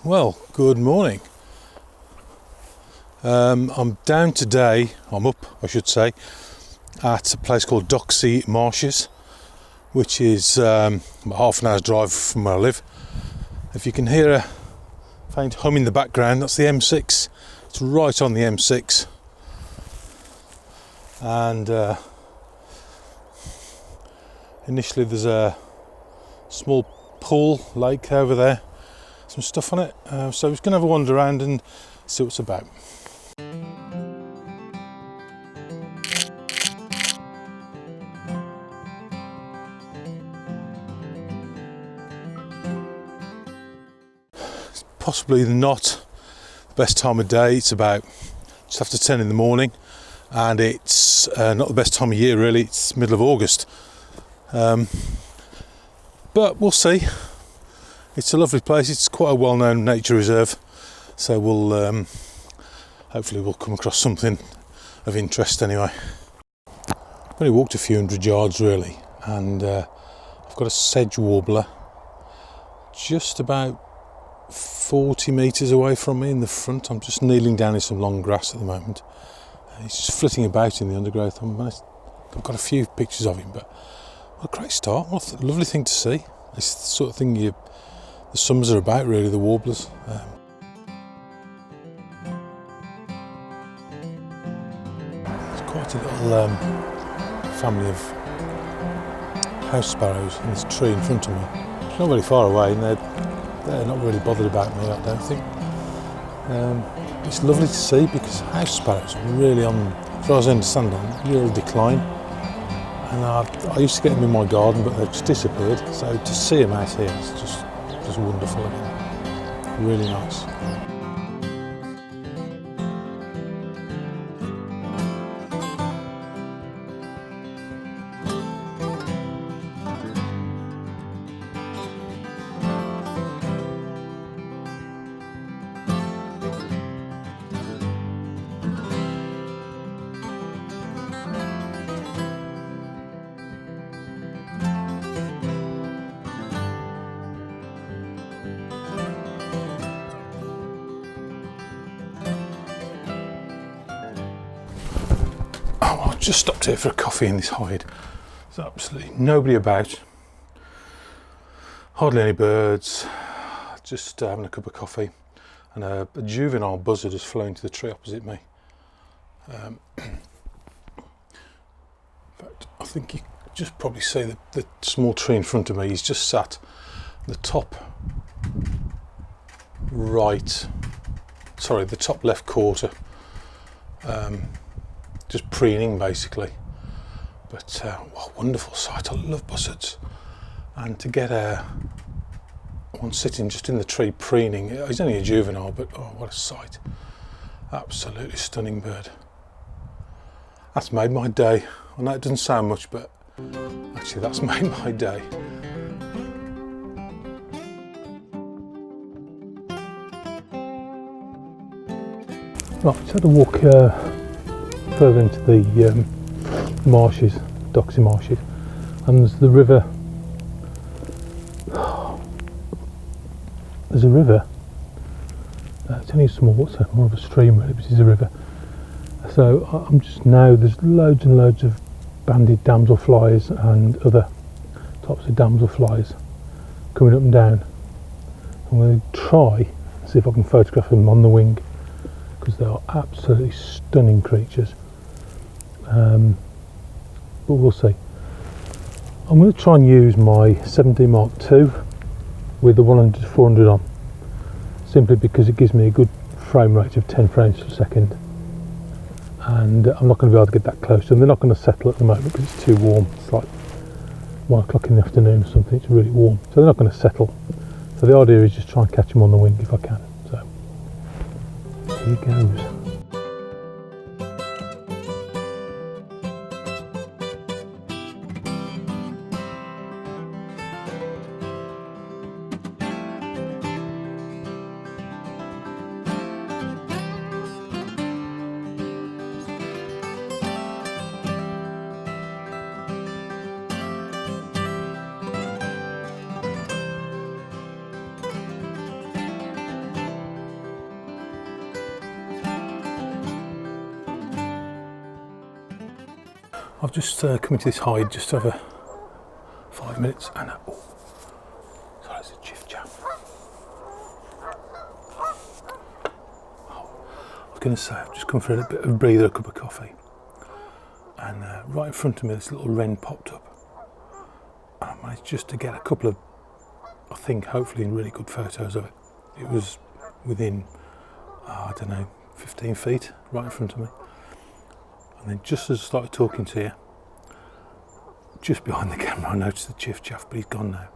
Well, good morning. I'm down today, I'm up I should say, at a place called Doxey Marshes, which is about half an hour's drive from where I live. If you can hear a faint hum in the background, that's the M6. It's right on the M6. And initially there's a small pool, lake over there, some stuff on it. So I'm just going to have a wander around and see what's about. It's possibly not the best time of day. It's about just after 10 in the morning, and it's not the best time of year really. It's middle of August, but we'll see. It's a lovely place. It's quite a well-known nature reserve, so we'll hopefully we'll come across something of interest anyway. I've only walked a few hundred yards really, and I've got a Sedge Warbler just about 40 metres away from me in the front. I'm just kneeling down in some long grass at the moment. He's just flitting about in the undergrowth. I've got a few pictures of him, but what a great start. What a lovely thing to see. It's the sort of thing the summers are about really, the warblers. There's quite a little family of house sparrows in this tree in front of me. It's not very far away, and they're not really bothered about me, I don't think. It's lovely to see because house sparrows are really on, as far as I understand, on real decline. And I used to get them in my garden, but they've just disappeared. So to see them out here is just wonderful again. Really nice. I just stopped here for a coffee in this hide. There's absolutely nobody about, hardly any birds, just having a cup of coffee, and a juvenile buzzard has flown to the tree opposite me. In fact, I think you just probably see the small tree in front of me. He's just sat the top the top left quarter, just preening basically. But what a wonderful sight. I love buzzards, and to get one sitting just in the tree preening, he's only a juvenile, but oh, what a sight. Absolutely stunning bird. That's made my day. I know it doesn't sound much, but actually that's made my day. Right, just had to walk further into the marshes, Doxey Marshes, and there's the river. There's a river. It's only small, it's more of a stream really, but it's a river. So I'm just now, there's loads and loads of banded damselflies and other types of damselflies coming up and down. I'm going to try and see if I can photograph them on the wing, because they are absolutely stunning creatures. But we'll see. I'm going to try and use my 17 Mark II with the 100-400 on, simply because it gives me a good frame rate of 10 frames per second, and I'm not going to be able to get that close, and they're not going to settle at the moment because it's too warm. It's like 1 o'clock in the afternoon or something. It's really warm, so they're not going to settle. So the idea is just try and catch them on the wing if I can. So here goes. I've just come into this hide just over 5 minutes and oh, sorry, it's a chiff chaff. Oh, I was going to say, I've just come for a bit of a breather, a cup of coffee, and right in front of me this little wren popped up, and I managed just to get a couple of, I think hopefully really good photos of it. It was within, I don't know, 15 feet right in front of me. And then just as I started talking to you, just behind the camera, I noticed the chiff chaff, but he's gone now.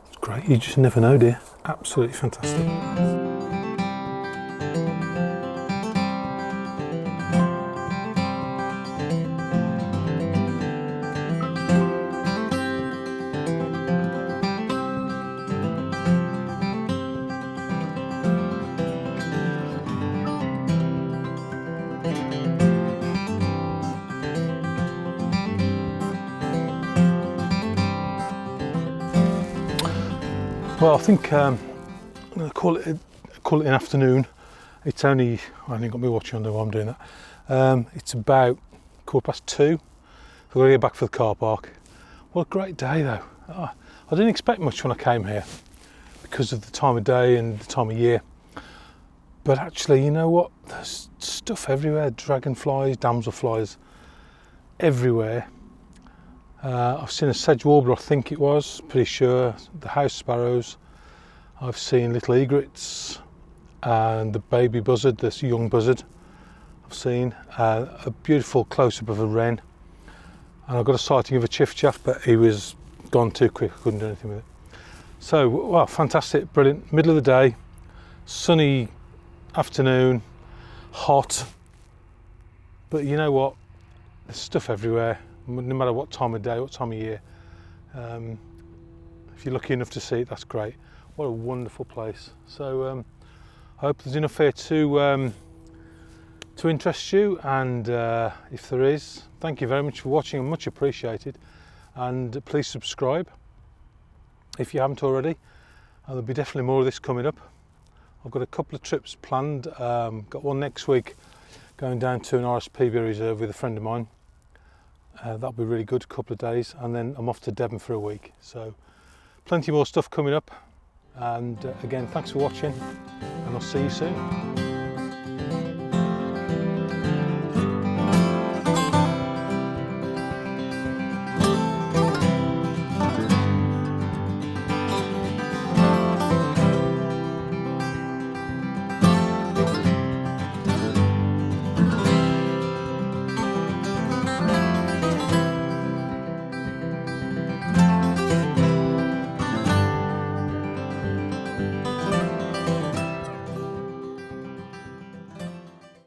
It's great, you just never know, dear. Absolutely fantastic. Well, I think I'm going to call it an afternoon. It's only, I haven't got my watch on while I'm doing that. It's about 2:15. So I've got to get back for the car park. What a great day though. I didn't expect much when I came here because of the time of day and the time of year. But actually, you know what? There's stuff everywhere. Dragonflies, damselflies, everywhere. I've seen a Sedge Warbler, I think it was, pretty sure, the house sparrows. I've seen little egrets and the baby buzzard, this young buzzard I've seen. A beautiful close-up of a wren. And I got a sighting of a chiff chaff, but he was gone too quick, I couldn't do anything with it. So, wow, fantastic, brilliant. Middle of the day, sunny afternoon, hot. But you know what? There's stuff everywhere. No matter what time of day, what time of year. If you're lucky enough to see it, that's great. What a wonderful place. So I hope there's enough here to interest you, and if there is, thank you very much for watching, much appreciated. And please subscribe if you haven't already. There'll be definitely more of this coming up. I've got a couple of trips planned. Got one next week, going down to an RSPB reserve with a friend of mine. That'll be really good, a couple of days, and then I'm off to Devon for a week. So plenty more stuff coming up, and again, thanks for watching, and I'll see you soon.